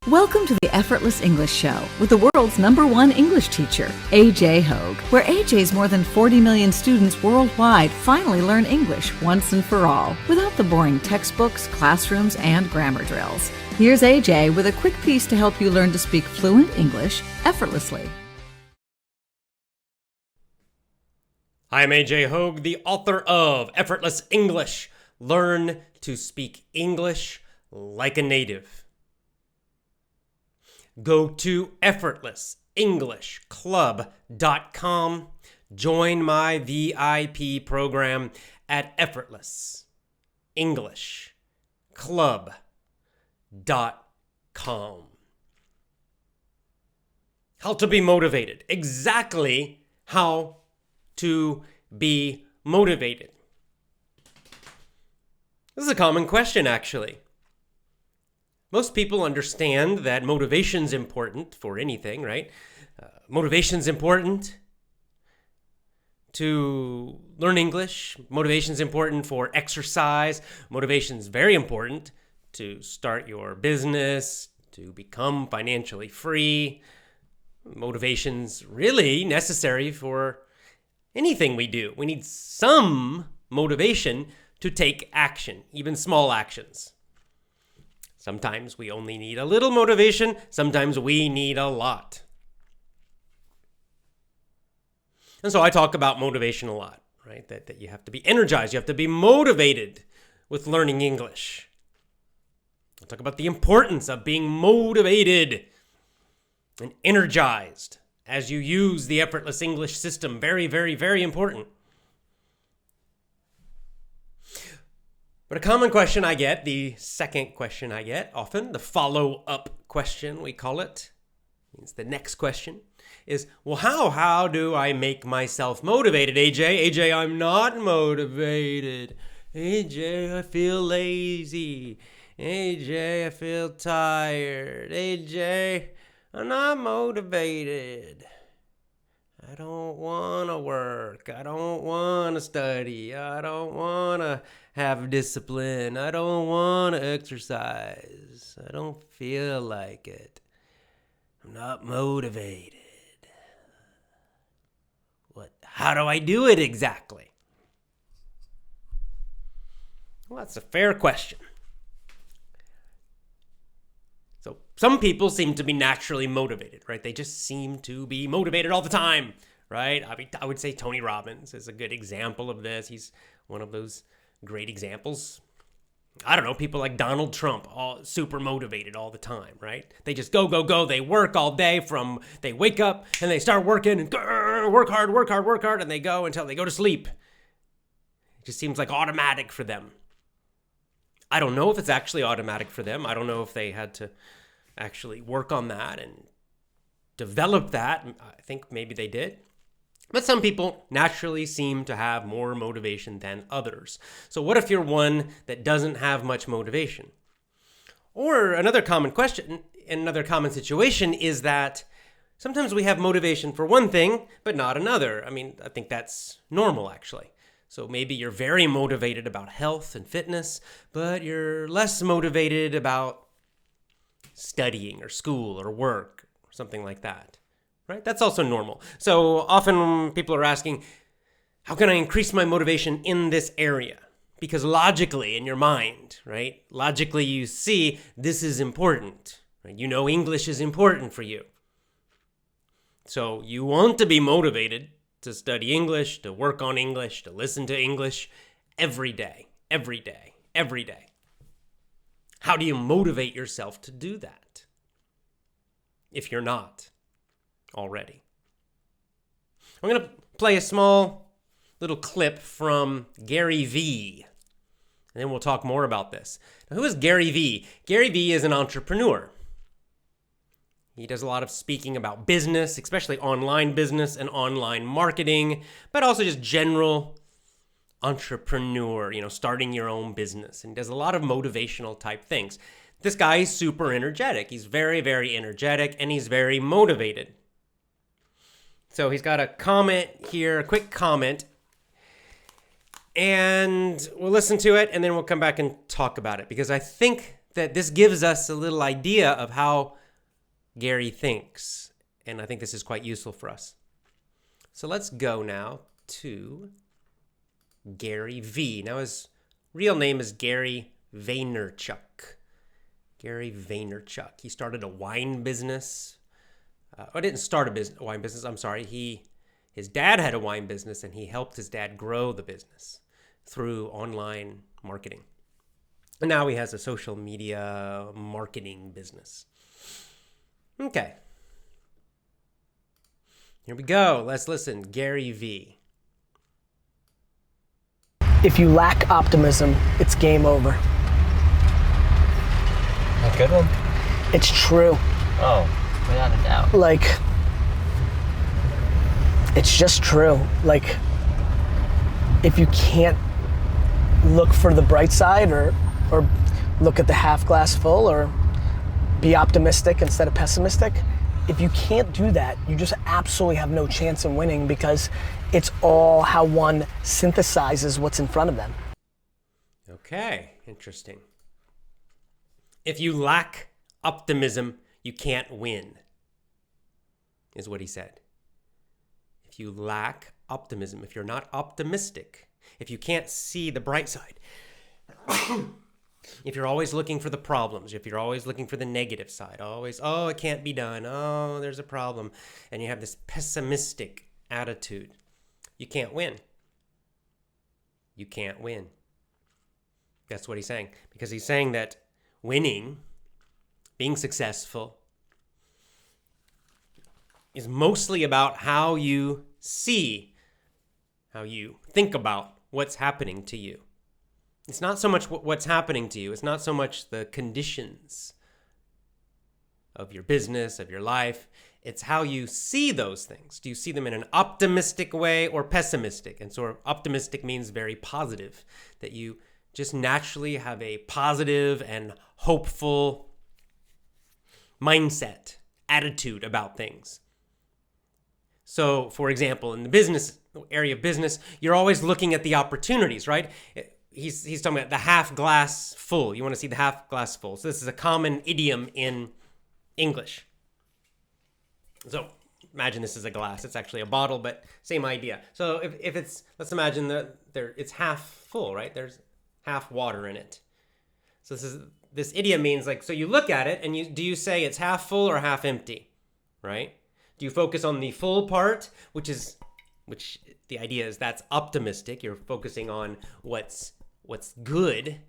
Welcome to the Effortless English Show with the world's #1 English teacher, AJ Hoge, where AJ's more than 40 million students worldwide finally learn English once and for all, without the boring textbooks, classrooms, and grammar drills. Here's AJ with a quick piece to help you learn to speak fluent English effortlessly. Hi, I'm AJ Hoge, the author of Effortless English. Learn to speak English like a native. Go to effortlessenglishclub.com. Join my VIP program at effortlessenglishclub.com. How to be motivated. Exactly how to be motivated. This is a common question, actually. Most people understand that motivation's important for anything, right? Motivation's important to learn English. Motivation's important for exercise. Motivation's very important to start your business, to become financially free. Motivation's really necessary for anything we do. We need some motivation to take action, even small actions. Sometimes we only need a little motivation. Sometimes we need a lot. And so I talk about motivation a lot, right? That you have to be energized. You have to be motivated with learning English. I'll talk about the importance of being motivated and energized as you use the effortless English system. Very, very, very important. But a common question I get, the second question I get often, the follow-up question we call it, means the next question, is, well, how do I make myself motivated, AJ? AJ, I'm not motivated. AJ, I feel lazy. AJ, I feel tired. AJ, I'm not motivated. I don't want to work. I don't want to study. I don't want to have discipline. I don't want to exercise. I don't feel like it. I'm not motivated. How do I do it exactly? Well, that's a fair question. So some people seem to be naturally motivated, right? They just seem to be motivated all the time, right? I would say Tony Robbins is a good example of this. He's one of those great examples. I don't know, people like Donald Trump, all super motivated all the time, right? They just go. They work all day they wake up and they start working and work hard, and they go until they go to sleep. It just seems like automatic for them. I don't know if it's actually automatic for them. I don't know if they had to actually work on that and develop that. I think maybe they did. But some people naturally seem to have more motivation than others. So what if you're one that doesn't have much motivation? Or another common question, another common situation is that sometimes we have motivation for one thing, but not another. I mean, I think that's normal, actually. So maybe you're very motivated about health and fitness, but you're less motivated about studying or school or work or something like that, right? That's also normal. So often people are asking, how can I increase my motivation in this area? Because logically in your mind, right? Logically you see this is important, right? You know English is important for you. So you want to be motivated to study English, to work on English, to listen to English every day. How do you motivate yourself to do that if you're not already? I'm going to play a small little clip from Gary Vee, and then we'll talk more about this. Now, who is Gary Vee? Gary Vee is an entrepreneur. He does a lot of speaking about business, especially online business and online marketing, but also just general entrepreneur, starting your own business. And he does a lot of motivational type things. This guy is super energetic. He's very, very energetic, and he's very motivated. So he's got a comment here, a quick comment, and we'll listen to it, and then we'll come back and talk about it, because I think that this gives us a little idea of how Gary thinks. And I think this is quite useful for us. So let's go now to Gary V. Now his real name is Gary Vaynerchuk. Gary Vaynerchuk. He started a wine business. Didn't start a wine business. I'm sorry. His dad had a wine business, and he helped his dad grow the business through online marketing. And now he has a social media marketing business. Okay. Here we go. Let's listen. Gary V. If you lack optimism, it's game over. A good one? It's true. Oh, without a doubt. Like, it's just true. Like, if you can't look for the bright side or look at the half glass full or be optimistic instead of pessimistic, if you can't do that, you just absolutely have no chance of winning, because it's all how one synthesizes what's in front of them. Okay, interesting. If you lack optimism, you can't win, is what he said. If you lack optimism, if you're not optimistic, if you can't see the bright side, if you're always looking for the problems, if you're always looking for the negative side, always, oh, it can't be done, oh, there's a problem, and you have this pessimistic attitude, you can't win. You can't win. That's what he's saying. Because he's saying that winning, being successful, is mostly about how you see, how you think about what's happening to you. It's not so much what's happening to you. It's not so much the conditions of your business, of your life. It's how you see those things. Do you see them in an optimistic way or pessimistic? And so optimistic means very positive, that you just naturally have a positive and hopeful mindset, attitude about things. So, for example, in the business area of business, you're always looking at the opportunities, right? He's talking about the half glass full. You want to see the half glass full. So this is a common idiom in English. So imagine this is a glass. It's actually a bottle, but same idea. So if it's, let's imagine that it's half full, right? There's half water in it. So this idiom means, like, so you look at it and do you say it's half full or half empty, right? Do you focus on the full part, which the idea is that's optimistic. You're focusing on what's good.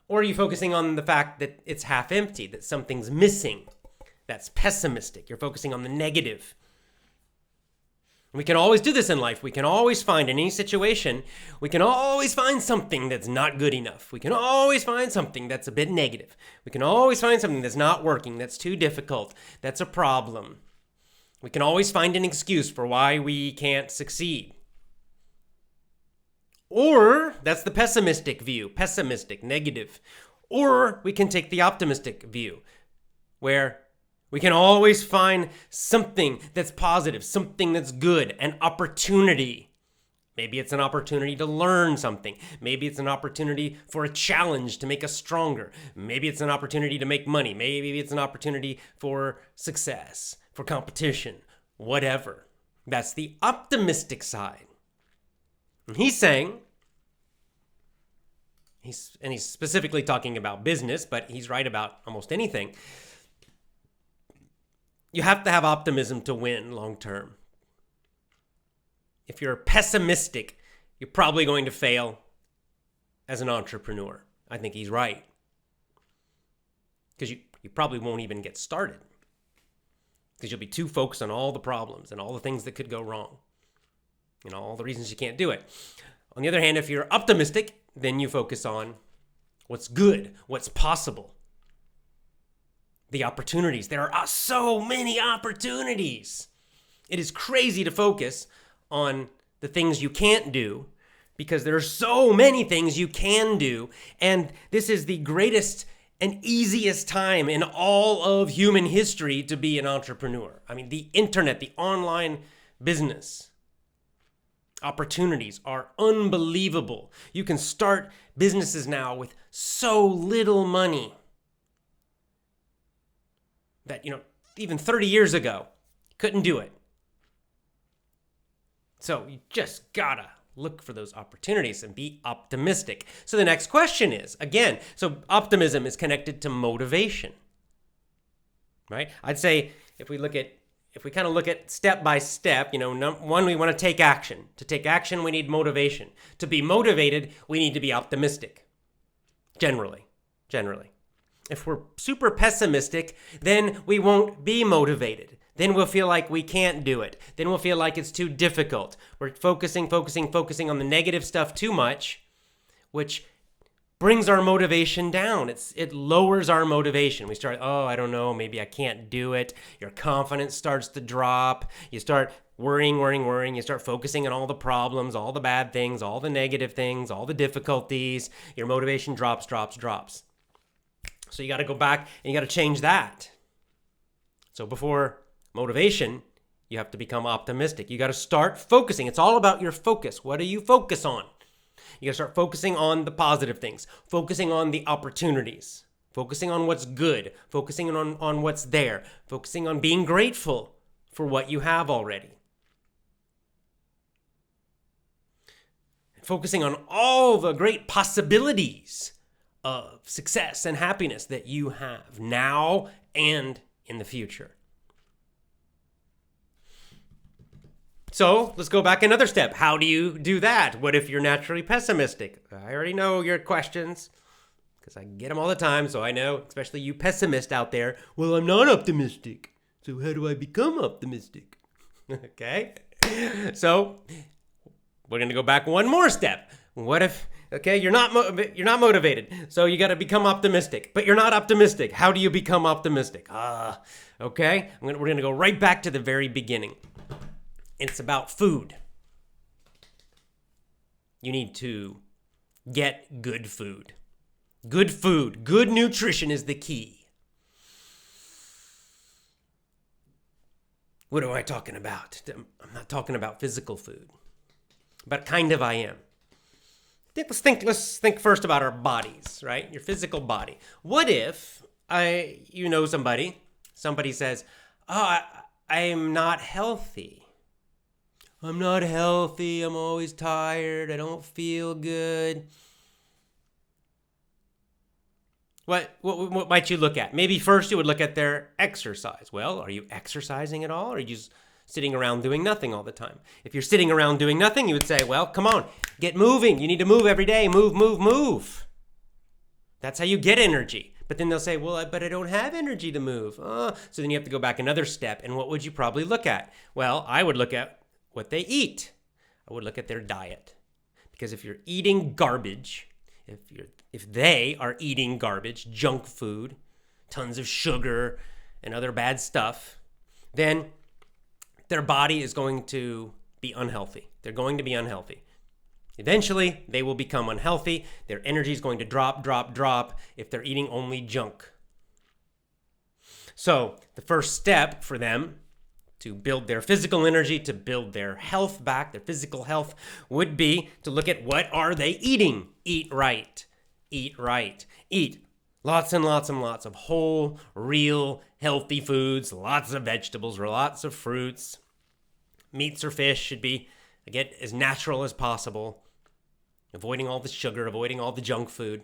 Or are you focusing on the fact that it's half empty, that something's missing? That's pessimistic. You're focusing on the negative. We can always do this in life. We can always find, in any situation, we can always find something that's not good enough. We can always find something that's a bit negative. We can always find something that's not working, that's too difficult, that's a problem. We can always find an excuse for why we can't succeed. Or that's the pessimistic view, pessimistic, negative. Or we can take the optimistic view, where we can always find something that's positive, something that's good, an opportunity. Maybe it's an opportunity to learn something. Maybe it's an opportunity for a challenge to make us stronger. Maybe it's an opportunity to make money. Maybe it's an opportunity for success, for competition, whatever. That's the optimistic side. And he's saying, he's specifically talking about business, but he's right about almost anything. You have to have optimism to win long term. If you're pessimistic, you're probably going to fail as an entrepreneur. I think he's right. Because you probably won't even get started. Because you'll be too focused on all the problems and all the things that could go wrong. You know, all the reasons you can't do it. On the other hand, if you're optimistic, then you focus on what's good, what's possible. The opportunities. There are so many opportunities. It is crazy to focus on the things you can't do, because there are so many things you can do. And this is the greatest and easiest time in all of human history to be an entrepreneur. I mean, the internet, the online business. Opportunities are unbelievable. You can start businesses now with so little money that, even 30 years ago, couldn't do it. So you just gotta look for those opportunities and be optimistic. So the next question is, again, so optimism is connected to motivation, right? I'd say if we kind of look at step by step, one, we want to take action. To take action, we need motivation. To be motivated, we need to be optimistic. Generally. If we're super pessimistic, then we won't be motivated. Then we'll feel like we can't do it. Then we'll feel like it's too difficult. We're focusing on the negative stuff too much, which brings our motivation down. It lowers our motivation. We start, I don't know, maybe I can't do it. Your confidence starts to drop. You start worrying. You start focusing on all the problems, all the bad things, all the negative things, all the difficulties. Your motivation drops. So you got to go back and you got to change that. So before motivation, you have to become optimistic. You got to start focusing. It's all about your focus. What do you focus on? You got to start focusing on the positive things, focusing on the opportunities, focusing on what's good, focusing on what's there, focusing on being grateful for what you have already. Focusing on all the great possibilities of success and happiness that you have now and in the future. So let's go back another step. How do you do that? What if you're naturally pessimistic? I already know your questions because I get them all the time. So I know, especially you pessimists out there, well, I'm not optimistic. So how do I become optimistic? Okay. So we're going to go back one more step. What if, you're not motivated. So you got to become optimistic, but you're not optimistic. How do you become optimistic? Okay. We're going to go right back to the very beginning. It's about food. You need to get good food. Good food, good nutrition is the key. What am I talking about? I'm not talking about physical food, but kind of I am. Let's think first about our bodies, right? Your physical body. What if somebody says, I'm not healthy. I'm not healthy. I'm always tired. I don't feel good. What might you look at? Maybe first you would look at their exercise. Well, are you exercising at all? Or are you just sitting around doing nothing all the time? If you're sitting around doing nothing, you would say, well, come on, get moving. You need to move every day. Move. That's how you get energy. But then they'll say, well, but I don't have energy to move. So then you have to go back another step. And what would you probably look at? Well, I would look at what they eat. I would look at their diet. Because if you're eating garbage, if they are eating garbage, junk food, tons of sugar and other bad stuff, then their body is going to be unhealthy. They're going to be unhealthy. Eventually, they will become unhealthy. Their energy is going to drop if they're eating only junk. So the first step for them to build their physical energy, to build their health back, their physical health, would be to look at what are they eating. Eat right. Eat lots and lots and lots of whole, real, healthy foods, lots of vegetables, lots of fruits. Meats or fish should be, again, as natural as possible. Avoiding all the sugar, avoiding all the junk food.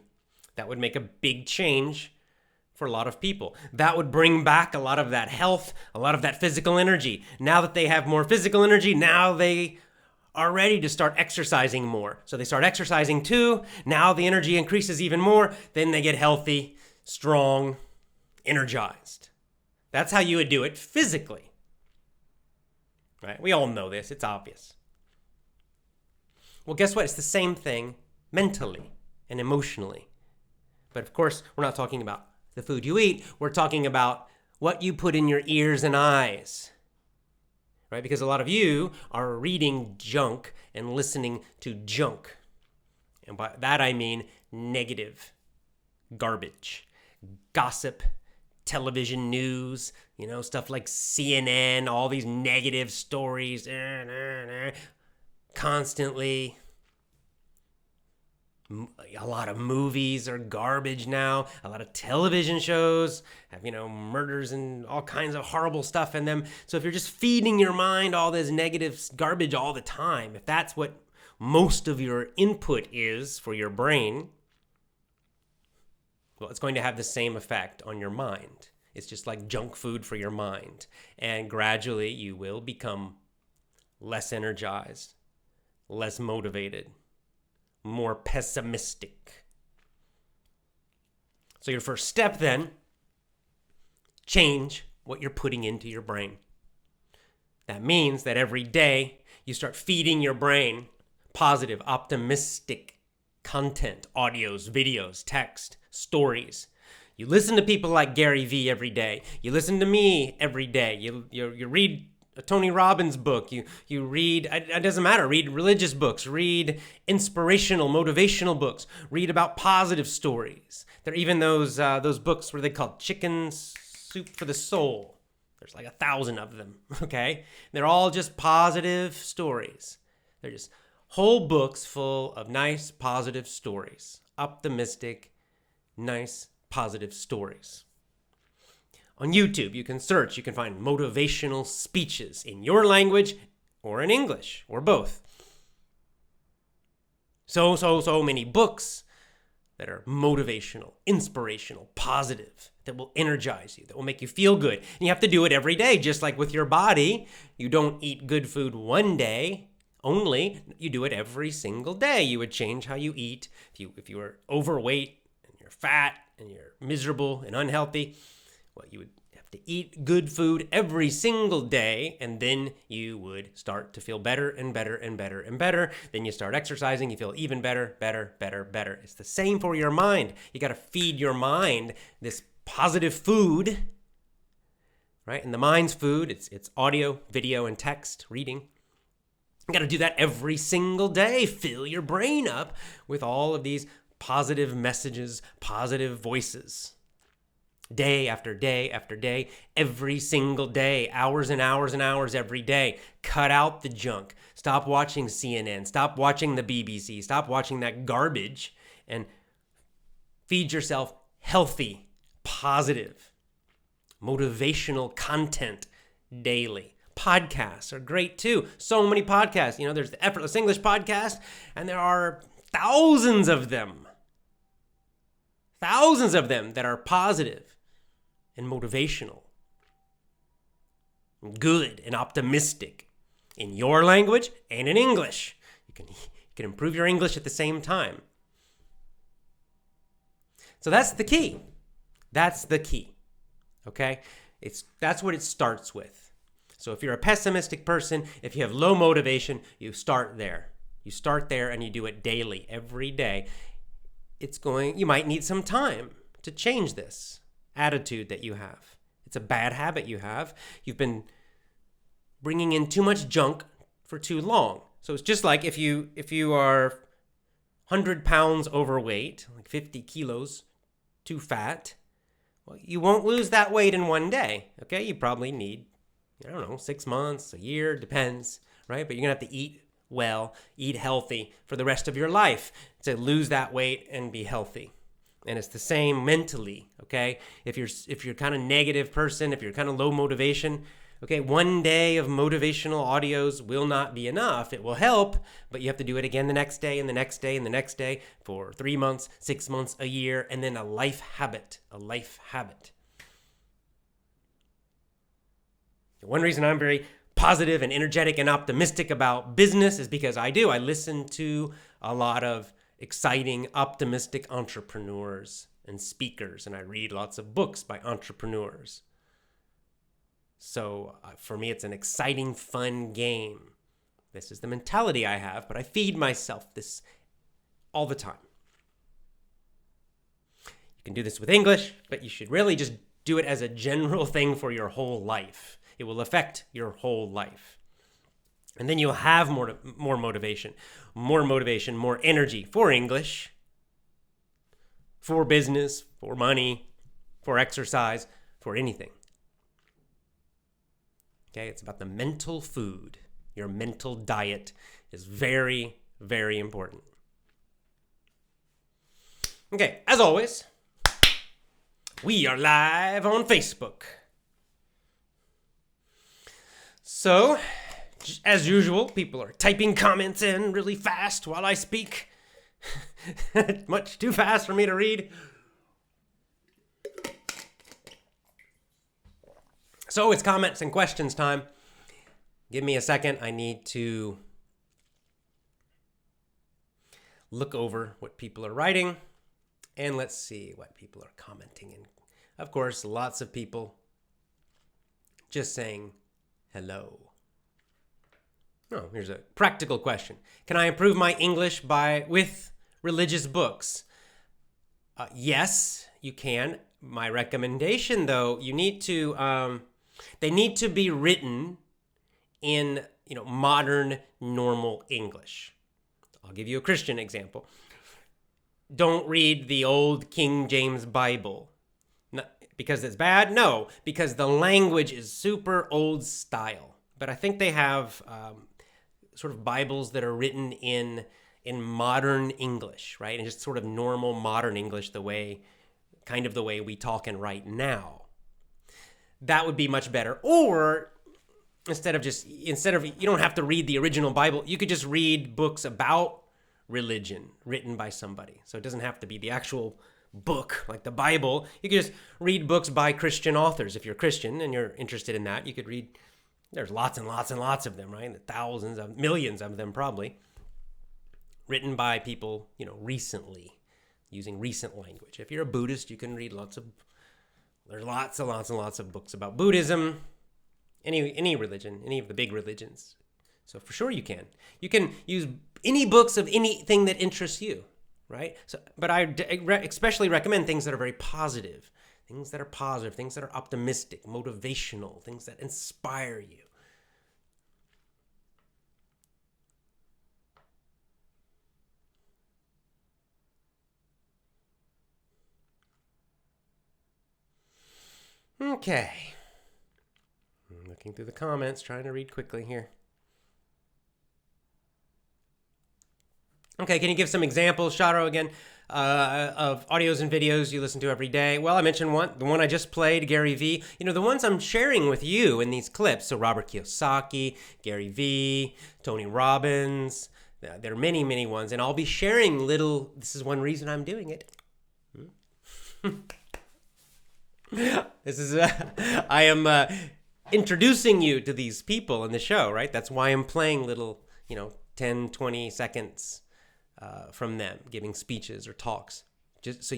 That would make a big change for a lot of people. That would bring back a lot of that health, a lot of that physical energy. Now that they have more physical energy, now they are ready to start exercising more. So they start exercising too. Now the energy increases even more. Then they get healthy, strong, energized. That's how you would do it physically. Right? We all know this. It's obvious. Well, guess what? It's the same thing mentally and emotionally. But of course, we're not talking about the food you eat. We're talking about what you put in your ears and eyes. Right? Because a lot of you are reading junk and listening to junk. And by that I mean negative garbage, gossip, television news, stuff like CNN, all these negative stories. constantly. A lot of movies are garbage now. A lot of television shows have, murders and all kinds of horrible stuff in them. So if you're just feeding your mind all this negative garbage all the time, if that's what most of your input is for your brain, well, it's going to have the same effect on your mind. It's just like junk food for your mind. And gradually you will become less energized, less motivated, more pessimistic. So your first step then, change what you're putting into your brain. That means that every day you start feeding your brain positive, optimistic content, audios, videos, text, stories. You listen to people like Gary Vee every day. You listen to me every day. You read a Tony Robbins book. You read, it doesn't matter, read religious books, read inspirational, motivational books, read about positive stories. There are even those books where they call Chicken Soup for the Soul. There's like 1,000 of them, okay? They're all just positive stories. They're just whole books full of nice, positive stories. Optimistic, nice, positive stories. On YouTube, you can search, you can find motivational speeches in your language or in English, or both. So many books that are motivational, inspirational, positive, that will energize you, that will make you feel good. And you have to do it every day, just like with your body. You don't eat good food one day only, you do it every single day. You would change how you eat. If you were overweight and you're fat and you're miserable and unhealthy, well, you would have to eat good food every single day, and then you would start to feel better and better and better and better. Then you start exercising, you feel even better, better, better, better. It's the same for your mind. You got to feed your mind this positive food, right? And the mind's food, it's audio, video, and text, reading. You got to do that every single day. Fill your brain up with all of these positive messages, positive voices. Day after day after day, every single day, hours and hours and hours every day. Cut out the junk. Stop watching CNN. Stop watching the BBC. Stop watching that garbage and feed yourself healthy, positive, motivational content daily. Podcasts are great too. So many podcasts. There's the Effortless English podcast, and there are thousands of them. Thousands of them that are positive and motivational, and good and optimistic in your language and in English. You can improve your English at the same time. So that's the key. That's the key. Okay? That's what it starts with. So if you're a pessimistic person, if you have low motivation, you start there. You start there and you do it daily, every day. You might need some time to change this attitude that you have. It's a bad habit you have. You've been bringing in too much junk for too long. So it's just like if you are 100 pounds overweight, like 50 kilos too fat, well, you won't lose that weight in one day. Okay, you probably need, 6 months, a year, depends, right? But you're gonna have to eat well, eat healthy for the rest of your life to lose that weight and be healthy. And it's the same mentally, okay? If you're kind of negative person, if you're kind of low motivation, okay, one day of motivational audios will not be enough. It will help, but you have to do it again the next day and the next day and the next day for 3 months, 6 months, a year, and then a life habit. One reason I'm very positive and energetic and optimistic about business is because I listen to a lot of exciting, optimistic entrepreneurs and speakers, and I read lots of books by entrepreneurs. So for me, it's an exciting, fun game. This is the mentality I have, but I feed myself this all the time. You can do this with English, but you should really just do it as a general thing for your whole life. It will affect your whole life. And then you'll have more motivation, more energy for English, for business, for money, for exercise, for anything. Okay, it's about the mental food. Your mental diet is very, very important. Okay, as always, we are live on Facebook. So, as usual, people are typing comments in really fast while I speak. Much too fast for me to read. So it's comments and questions time. Give me a second. I need to look over what people are writing. And let's see what people are commenting. And of course, lots of people just saying hello. Oh, here's a practical question. Can I improve my English with religious books? Yes, you can. My recommendation, though, they need to be written in modern, normal English. I'll give you a Christian example. Don't read the old King James Bible. Because it's bad? No, because the language is super old style. But I think they have sort of Bibles that are written in modern English, right? And just sort of normal modern English, the way we talk and write now. That would be much better. Or instead of you don't have to read the original Bible, you could just read books about religion written by somebody. So it doesn't have to be the actual book like the Bible. You could just read books by Christian authors. If you're Christian and you're interested in that, you could read. There's lots and lots and lots of them, right? Millions of them probably, written by people, recently, using recent language. If you're a Buddhist, you can read there's lots and lots and lots of books about Buddhism, any religion, any of the big religions. So for sure you can. You can use any books of anything that interests you, right? So, but I especially recommend things that are very positive, things that are optimistic, motivational, things that inspire you. Okay. I'm looking through the comments, trying to read quickly here. Okay, can you give some examples, Sharo, again, of audios and videos you listen to every day? Well, I mentioned the one I just played, Gary Vee. The ones I'm sharing with you in these clips. So Robert Kiyosaki, Gary Vee, Tony Robbins. There are many, many ones. And I'll be sharing this is one reason I'm doing it. I am introducing you to these people in the show, right? That's why I'm playing little, 10, 20 seconds from them, giving speeches or talks, just so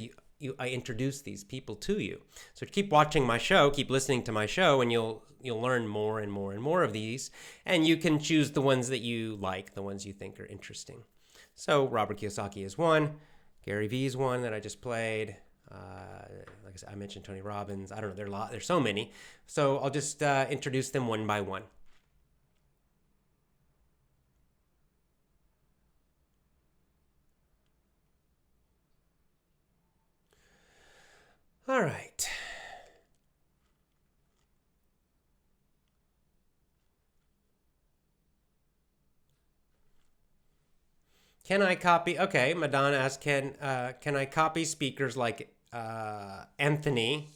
I introduce these people to you. So keep watching my show, keep listening to my show, and you'll learn more and more and more of these, and you can choose the ones that you like, the ones you think are interesting. So Robert Kiyosaki is one, Gary Vee is one that I just played. Like I said, I mentioned Tony Robbins. I don't know, there's so many. So I'll just introduce them one by one. All right. Can I copy? Okay, Madonna asked, can I copy speakers like Anthony?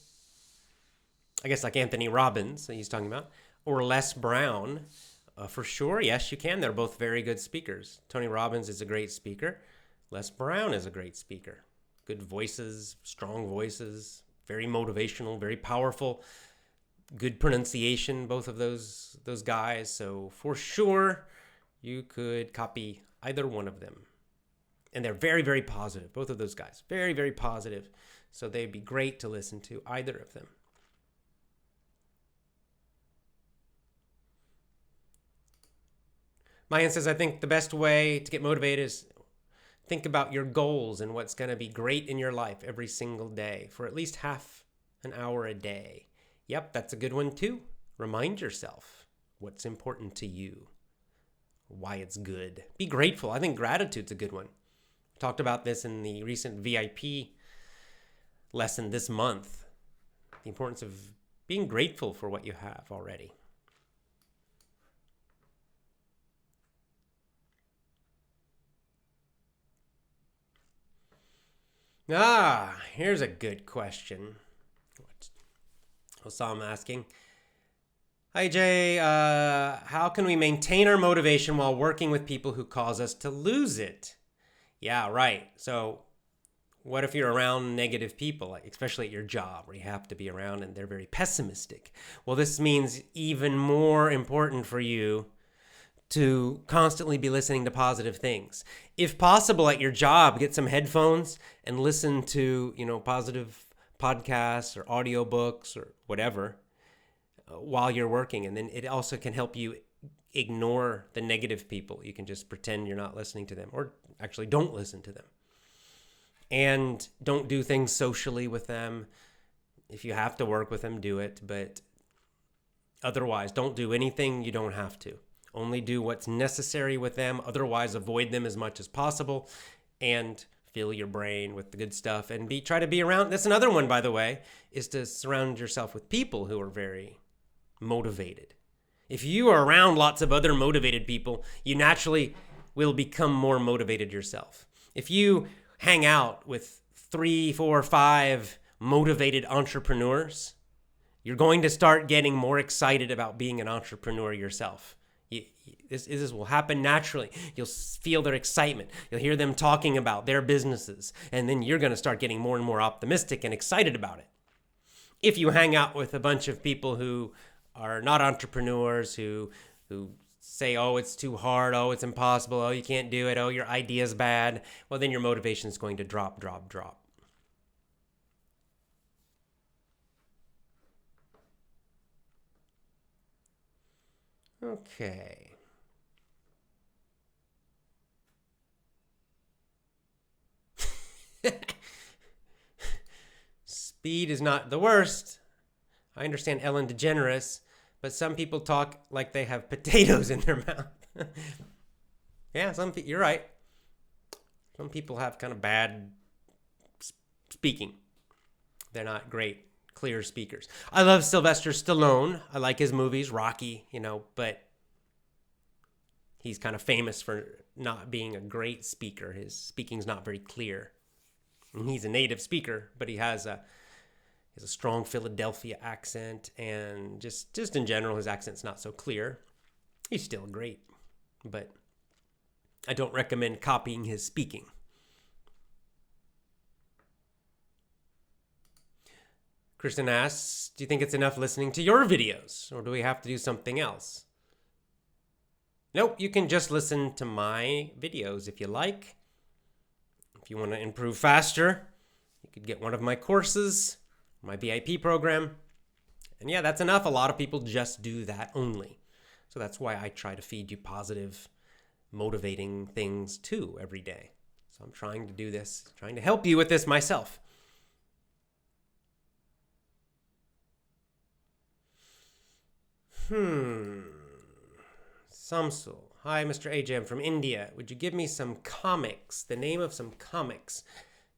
I guess like Anthony Robbins, that he's talking about, or Les Brown? For sure, yes, you can. They're both very good speakers. Tony Robbins is a great speaker. Les Brown is a great speaker. Good voices, strong voices, very motivational, very powerful, good pronunciation, both of those guys. So for sure, you could copy either one of them. And they're very, very positive, both of those guys. Very, very positive. So they'd be great to listen to, either of them. Mayan says, I think the best way to get motivated is think about your goals and what's going to be great in your life every single day for at least half an hour a day. Yep, that's a good one too. Remind yourself what's important to you, why it's good. Be grateful. I think gratitude's a good one. We talked about this in the recent VIP lesson this month. The importance of being grateful for what you have already. Here's a good question. So I'm asking, hi Jay, how can we maintain our motivation while working with people who cause us to lose it? Yeah, right. So what if you're around negative people, like especially at your job where you have to be around and they're very pessimistic? Well, this means even more important for you to constantly be listening to positive things. If possible, at your job, get some headphones and listen to, positive podcasts or audiobooks or whatever while you're working. And then it also can help you ignore the negative people. You can just pretend you're not listening to them, or actually don't listen to them. And don't do things socially with them. If you have to work with them, do it. But otherwise, don't do anything you don't have to. Only do what's necessary with them. Otherwise, avoid them as much as possible and fill your brain with the good stuff and try to be around. That's another one, by the way, is to surround yourself with people who are very motivated. If you are around lots of other motivated people, you naturally will become more motivated yourself. If you hang out with 3, 4, 5 motivated entrepreneurs, you're going to start getting more excited about being an entrepreneur yourself. This will happen naturally. You'll feel their excitement. You'll hear them talking about their businesses, and then you're going to start getting more and more optimistic and excited about it. If you hang out with a bunch of people who are not entrepreneurs, who say, oh, it's too hard, oh, it's impossible, oh, you can't do it, oh, your idea's bad, well, then your motivation is going to drop. Okay. Speed is not the worst. I understand Ellen DeGeneres, but some people talk like they have potatoes in their mouth. Yeah, you're right. Some people have kind of bad speaking. They're not great, clear speakers. I love Sylvester Stallone. I like his movies, Rocky, but he's kind of famous for not being a great speaker. His speaking's not very clear. And he's a native speaker, but he has a strong Philadelphia accent, and just in general, his accent's not so clear. He's still great, but I don't recommend copying his speaking. Kristen asks, do you think it's enough listening to your videos, or do we have to do something else? Nope, you can just listen to my videos if you like. If you want to improve faster, you could get one of my courses, my VIP program. And yeah, that's enough. A lot of people just do that only. So that's why I try to feed you positive, motivating things too every day. So I'm trying to do this, trying to help you with this myself. Samsul. Hi, Mr. AJ. I'm from India. Would you give me some comics, the name of some comics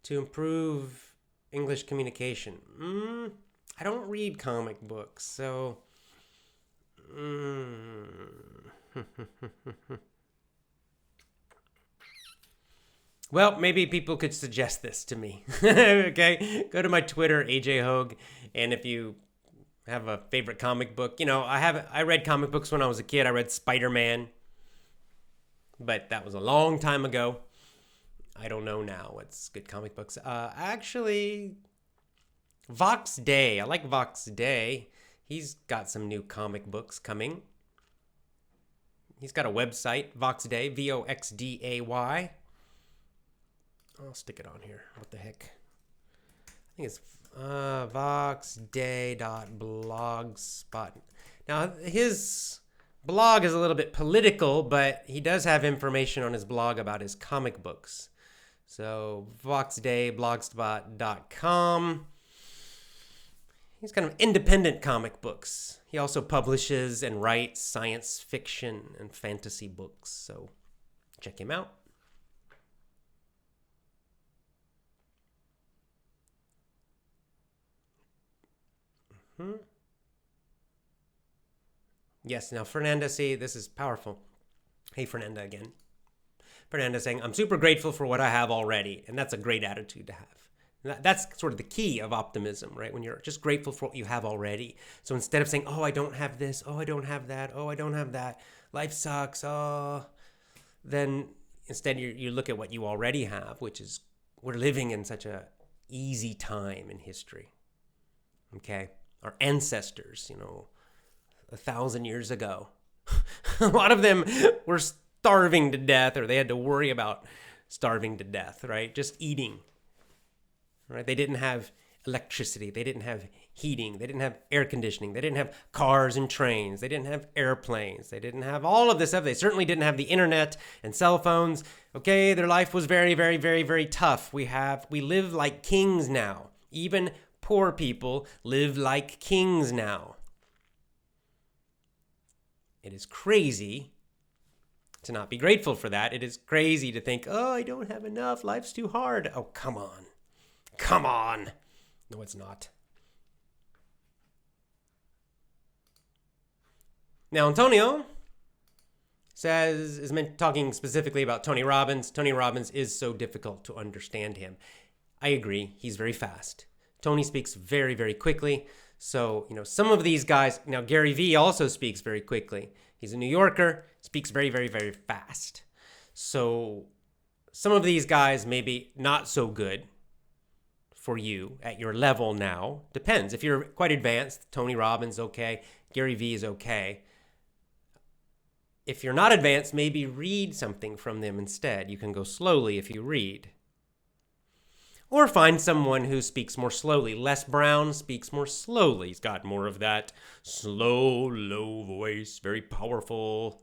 to improve English communication? I don't read comic books, so... Well, maybe people could suggest this to me. Okay? Go to my Twitter, AJ Hoge, and if you have a favorite comic book, I read comic books when I was a kid. I read Spider-Man, but that was a long time ago. I don't know now what's good comic books. Actually, Vox Day. I like Vox Day. He's got some new comic books coming. He's got a website, Vox Day, VOXDAY. I'll stick it on here. What the heck? I think it's voxday.blogspot. Now, his blog is a little bit political, but he does have information on his blog about his comic books. So, voxdayblogspot.com. He's kind of independent comic books. He also publishes and writes science fiction and fantasy books. So, check him out. Yes, now Fernanda, see, this is powerful. Hey, Fernanda again. Fernanda saying, I'm super grateful for what I have already, and that's a great attitude to have. That's sort of the key of optimism, right? When you're just grateful for what you have already. So instead of saying, oh, I don't have this, oh, I don't have that, oh, I don't have that, life sucks, oh, then instead you look at what you already have, which is we're living in such a easy time in history, okay? Our ancestors, 1,000 years ago, a lot of them were starving to death, or they had to worry about starving to death, right? Just eating. Right? They didn't have electricity. They didn't have heating. They didn't have air conditioning. They didn't have cars and trains. They didn't have airplanes. They didn't have all of this stuff. They certainly didn't have the internet and cell phones. Okay, their life was very, very, very, very tough. We live like kings now. Even poor people live like kings now. It is crazy to not be grateful for that. It is crazy to think, oh, I don't have enough. Life's too hard. Oh, come on. Come on. No, it's not. Now, Antonio is talking specifically about Tony Robbins. Tony Robbins is so difficult to understand him. I agree. He's very fast. Tony speaks very, very quickly. So, some of these guys, now Gary Vee also speaks very quickly. He's a New Yorker, speaks very, very, very fast. So, some of these guys maybe not so good for you at your level now. Depends. If you're quite advanced, Tony Robbins, okay. Gary Vee is okay. If you're not advanced, maybe read something from them instead. You can go slowly if you read. Or find someone who speaks more slowly. Les Brown speaks more slowly. He's got more of that slow, low voice, very powerful.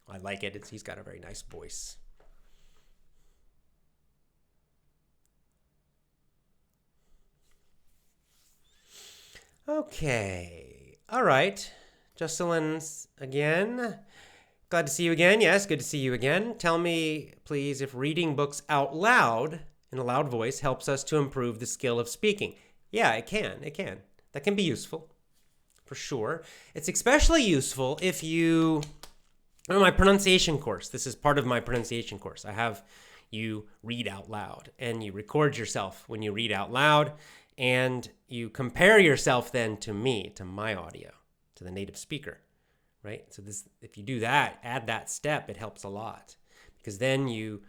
I like it. He's got a very nice voice. Okay. All right. Jocelyn's again. Glad to see you again. Yes, good to see you again. Tell me, please, if reading books out loud in a loud voice helps us to improve the skill of speaking. Yeah, it can. It can. That can be useful, for sure. It's especially useful if you... my pronunciation course. This is part of my pronunciation course. I have you read out loud, and you record yourself when you read out loud, and you compare yourself then to me, to my audio, to the native speaker, right? So if you do that, add that step, it helps a lot, because then you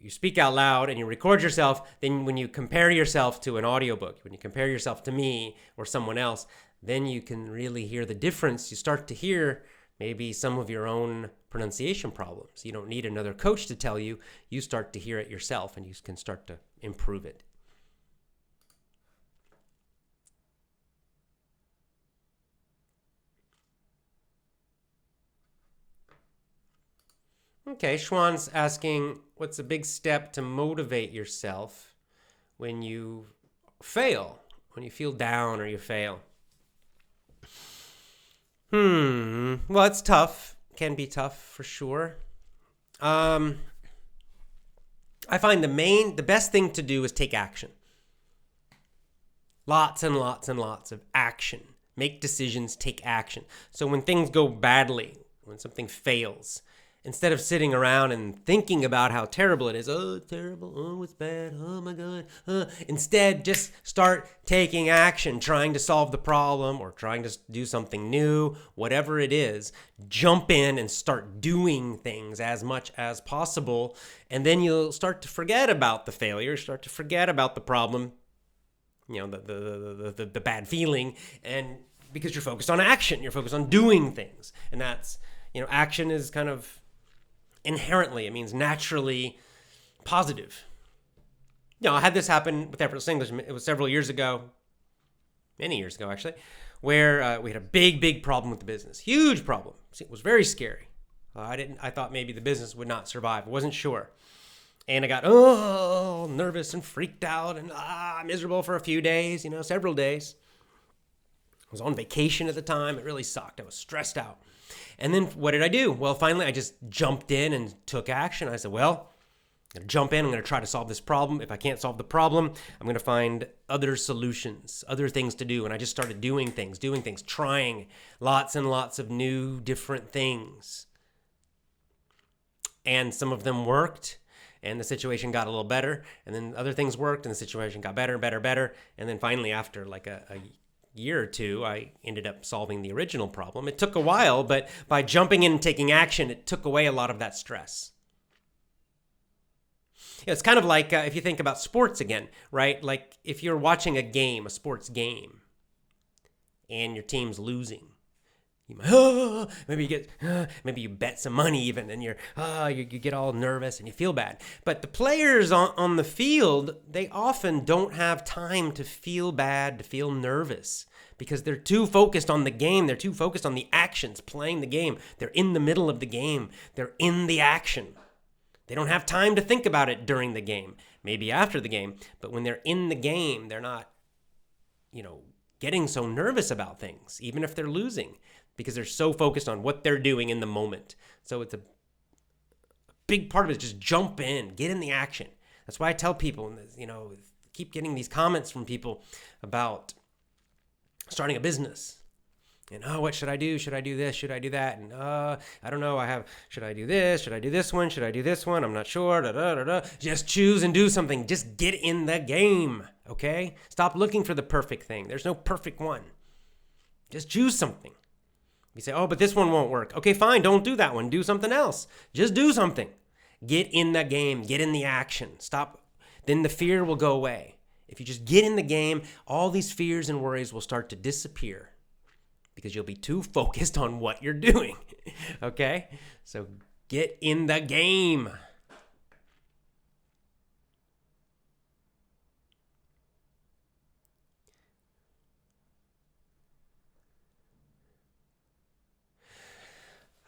speak out loud and you record yourself. Then when you compare yourself to an audiobook, when you compare yourself to me or someone else, then you can really hear the difference. You start to hear maybe some of your own pronunciation problems. You don't need another coach to tell you. You start to hear it yourself, and you can start to improve it. Okay, Schwann's asking, what's a big step to motivate yourself when you fail, when you feel down or you fail? Well, it's tough. Can be tough for sure. I find the best thing to do is take action. Lots and lots and lots of action. Make decisions, take action. So when things go badly, when something fails, instead of sitting around and thinking about how terrible it is, oh, it's terrible, oh, it's bad, oh my God. Instead, just start taking action, trying to solve the problem or trying to do something new, whatever it is. Jump in and start doing things as much as possible. And then you'll start to forget about the failure, start to forget about the problem, the bad feeling, and because you're focused on action, you're focused on doing things. And that's, action is kind of inherently, it means naturally positive. I had this happen with Effortless English. It was several years ago, many years ago actually, where we had a big problem with the business. Huge problem. It was very scary. I thought maybe the business would not survive. I wasn't sure. And I got nervous and freaked out and miserable for a few days, several days. I was on vacation at the time. It really sucked. I was stressed out. And then what did I do? Well, finally, I just jumped in and took action. I said, well, I'm going to jump in. I'm going to try to solve this problem. If I can't solve the problem, I'm going to find other solutions, other things to do. And I just started doing things, trying lots and lots of new, different things. And some of them worked, and the situation got a little better, and then other things worked, and the situation got better, better, better, and then finally, after like a year or two, I ended up solving the original problem. It took a while, but by jumping in and taking action, it took away a lot of that stress. It's kind of like if you think about sports again, right? Like if you're watching a sports game, and your team's losing, you might, maybe you bet some money even, and you get all nervous and you feel bad. But the players on the field, they often don't have time to feel bad, to feel nervous, because they're too focused on the game. They're too focused on the actions, playing the game. They're in the middle of the game. They're in the action. They don't have time to think about it during the game, maybe after the game. But when they're in the game, they're not, getting so nervous about things, even if they're losing, because they're so focused on what they're doing in the moment. So it's a big part of it is just jump in, get in the action. That's why I tell people, keep getting these comments from people about starting a business. And, what should I do? Should I do this? Should I do that? And, I don't know. Should I do this? Should I do this one? Should I do this one? I'm not sure. Just choose and do something. Just get in the game, okay? Stop looking for the perfect thing. There's no perfect one. Just choose something. You say, but this one won't work. Okay, fine. Don't do that one. Do something else. Just do something. Get in the game. Get in the action. Stop. Then the fear will go away. If you just get in the game, all these fears and worries will start to disappear, because you'll be too focused on what you're doing, okay? So get in the game.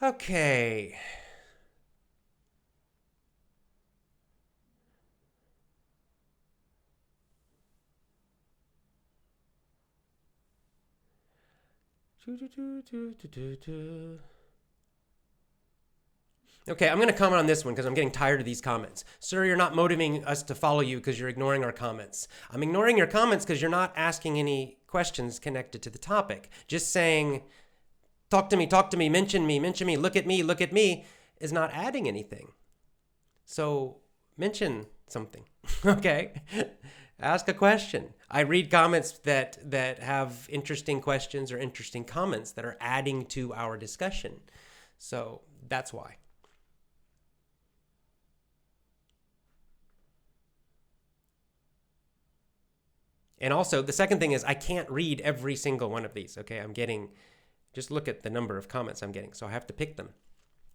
Okay. Okay, I'm going to comment on this one because I'm getting tired of these comments. Sir, you're not motivating us to follow you because you're ignoring our comments. I'm ignoring your comments because you're not asking any questions connected to the topic. Just saying, talk to me, mention me, look at me, is not adding anything. So mention something, okay? Ask a question. I read comments that have interesting questions or interesting comments that are adding to our discussion. So that's why. And also, the second thing is I can't read every single one of these, okay? Just look at the number of comments I'm getting. So I have to pick them.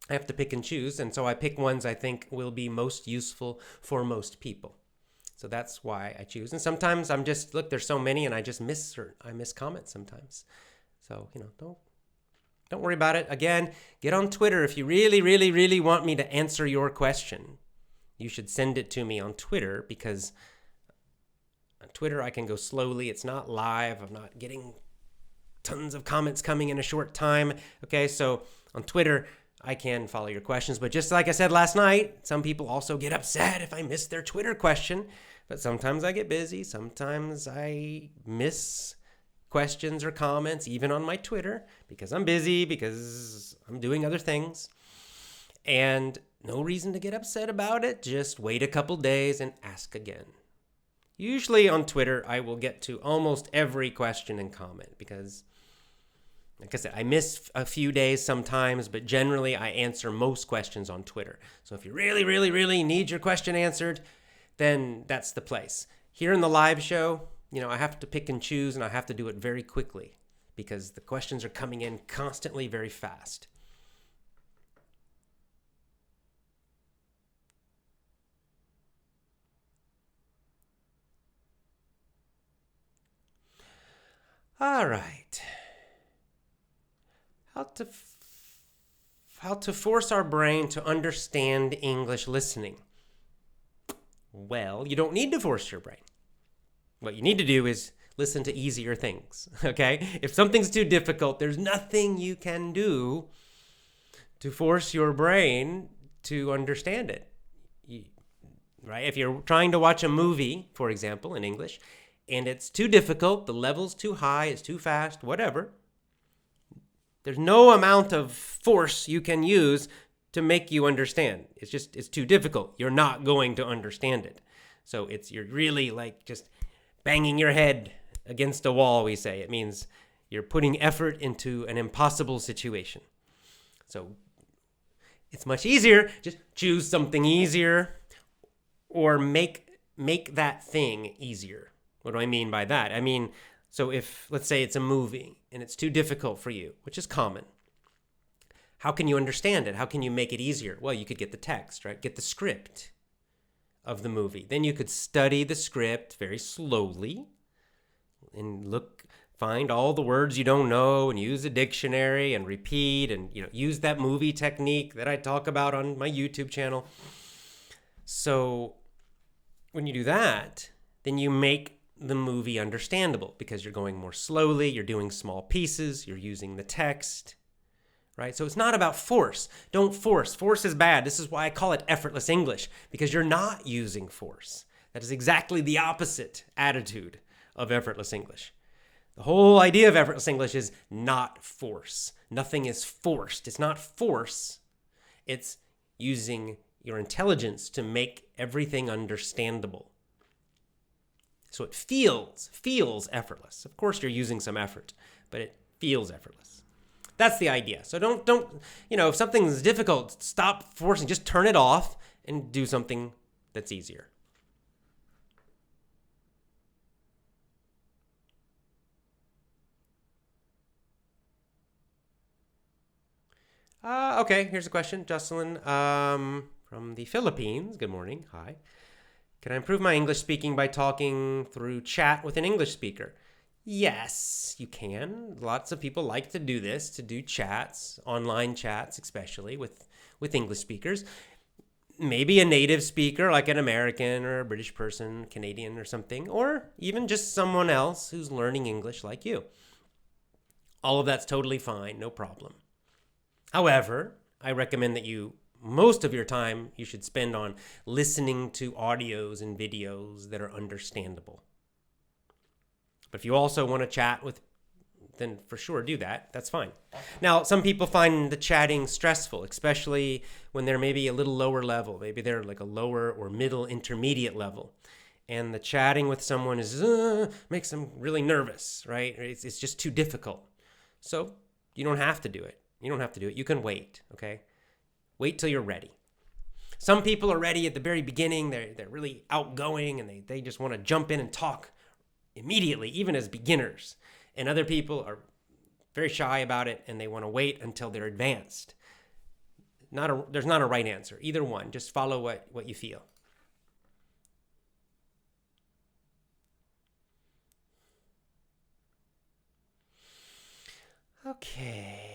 I have to pick and choose. And so I pick ones I think will be most useful for most people. So that's why I choose. And sometimes there's so many and I miss comments sometimes. So, don't worry about it. Again, get on Twitter. If you really, really, really want me to answer your question, you should send it to me on Twitter, because on Twitter I can go slowly. It's not live. I'm not getting tons of comments coming in a short time. Okay, so on Twitter, I can follow your questions. But just like I said last night, some people also get upset if I miss their Twitter question. But sometimes I get busy. Sometimes I miss questions or comments, even on my Twitter, because I'm busy, because I'm doing other things. And no reason to get upset about it. Just wait a couple days and ask again. Usually on Twitter, I will get to almost every question and comment because, like I said, I miss a few days sometimes, but generally I answer most questions on Twitter. So if you really, really, really need your question answered, then that's the place. Here in the live show, I have to pick and choose, and I have to do it very quickly because the questions are coming in constantly very fast. All right. How to force our brain to understand English listening. Well, you don't need to force your brain. What you need to do is listen to easier things, okay? If something's too difficult, there's nothing you can do to force your brain to understand it, right? If you're trying to watch a movie, for example, in English, and it's too difficult, the level's too high, it's too fast, whatever, there's no amount of force you can use to make you understand. It's too difficult. You're not going to understand it. So you're really like just banging your head against a wall, we say. It means you're putting effort into an impossible situation. So it's much easier. Just choose something easier or make that thing easier. What do I mean by that? I mean, so if, let's say it's a movie and it's too difficult for you, which is common, how can you understand it? How can you make it easier? Well, you could get the text, right? Get the script of the movie. Then you could study the script very slowly and find all the words you don't know and use a dictionary and repeat and use that movie technique that I talk about on my YouTube channel. So when you do that, then you make the movie understandable because you're going more slowly, you're doing small pieces, you're using the text, right? So it's not about force. Don't force. Force is bad. This is why I call it effortless English, because you're not using force. That is exactly the opposite attitude of effortless English. The whole idea of effortless English is not force. Nothing is forced. It's not force. It's using your intelligence to make everything understandable. So it feels effortless. Of course, you're using some effort, but it feels effortless. That's the idea. So don't if something's difficult, stop forcing. Just turn it off and do something that's easier. Okay, here's a question. Jocelyn from the Philippines. Good morning. Hi. Can I improve my English speaking by talking through chat with an English speaker? Yes, you can. Lots of people like to do this, to do chats, online chats especially with English speakers. Maybe a native speaker like an American or a British person, Canadian or something, or even just someone else who's learning English like you. All of that's totally fine, no problem. However, I recommend that most of your time you should spend on listening to audios and videos that are understandable. But if you also want to chat then for sure do that. That's fine. Now, some people find the chatting stressful, especially when they're maybe a little lower level. Maybe they're like a lower or middle intermediate level. And the chatting with someone makes them really nervous, right? It's just too difficult. So you don't have to do it. You can wait, okay? Wait till you're ready. Some people are ready at the very beginning. They're really outgoing and they just want to jump in and talk immediately, even as beginners. And other people are very shy about it and they want to wait until they're advanced. There's not a right answer. Either one. Just follow what you feel. Okay.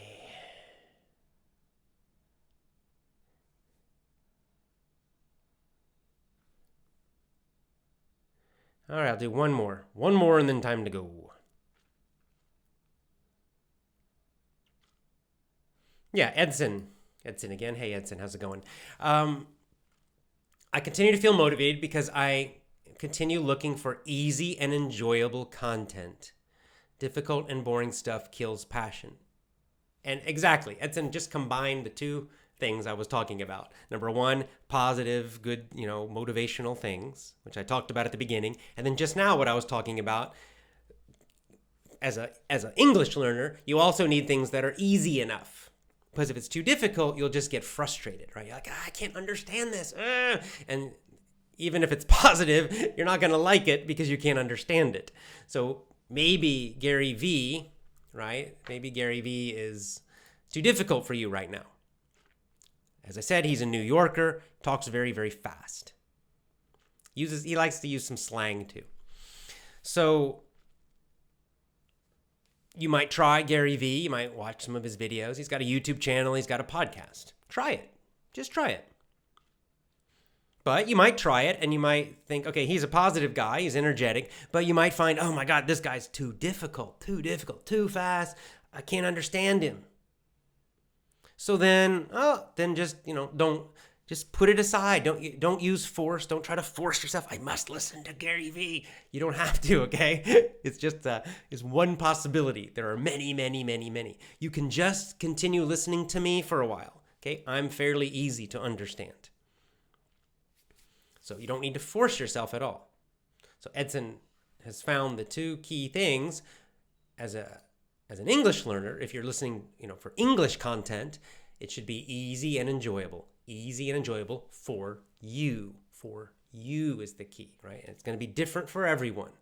All right, I'll do one more. One more and then time to go. Yeah, Edson. Edson again. Hey, Edson, how's it going? I continue to feel motivated because I continue looking for easy and enjoyable content. Difficult and boring stuff kills passion. And exactly, Edson just combined the two things I was talking about. Number one, positive, good, motivational things, which I talked about at the beginning. And then just now what I was talking about, as an English learner, you also need things that are easy enough. Because if it's too difficult, you'll just get frustrated, right? You're like, I can't understand this. And even if it's positive, you're not going to like it because you can't understand it. So maybe Gary V, right? Maybe Gary V is too difficult for you right now. As I said, he's a New Yorker, talks very, very fast. He likes to use some slang too. So you might try Gary V. You might watch some of his videos. He's got a YouTube channel. He's got a podcast. Try it. Just try it. But you might try it and you might think, okay, he's a positive guy. He's energetic. But you might find, oh my God, this guy's too difficult, too fast. I can't understand him. So then just put it aside. Don't use force. Don't try to force yourself. I must listen to Gary V. You don't have to, okay? It's just it's one possibility. There are many, many, many, many. You can just continue listening to me for a while. Okay, I'm fairly easy to understand. So you don't need to force yourself at all. So Edson has found the two key things as an English learner. If you're listening, for English content, it should be easy and enjoyable. Easy and enjoyable for you. For you is the key, right? And it's going to be different for everyone.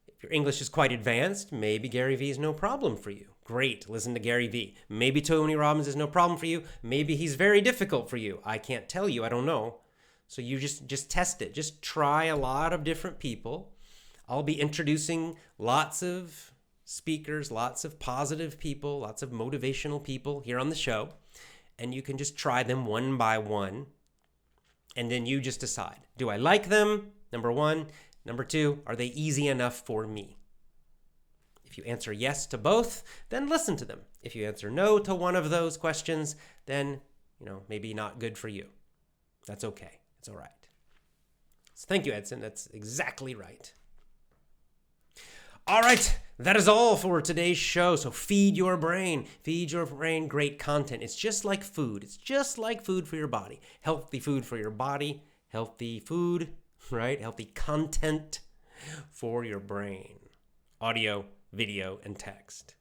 If your English is quite advanced, maybe Gary Vee is no problem for you. Great, listen to Gary Vee. Maybe Tony Robbins is no problem for you. Maybe he's very difficult for you. I can't tell you, I don't know. So you just test it. Just try a lot of different people. I'll be introducing lots of speakers, lots of positive people, lots of motivational people here on the show. And you can just try them one by one. And then you just decide, do I like them? Number one. Number two, are they easy enough for me? If you answer yes to both, then listen to them. If you answer no to one of those questions, then, maybe not good for you. That's okay. It's all right. So thank you, Edson. That's exactly right. All right. That is all for today's show. So feed your brain. Feed your brain great content. It's just like food. It's just like food for your body. Healthy food for your body. Healthy food, right? Healthy content for your brain. Audio, video, and text.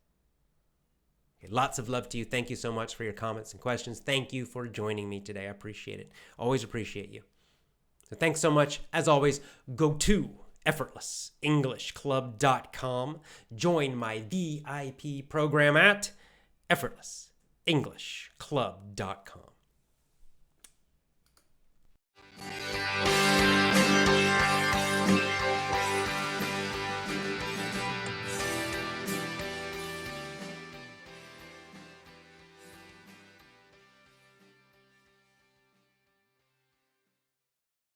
Okay, lots of love to you. Thank you so much for your comments and questions. Thank you for joining me today. I appreciate it. Always appreciate you. So thanks so much. As always, go to effortlessenglishclub.com. Join my VIP program at effortlessenglishclub.com.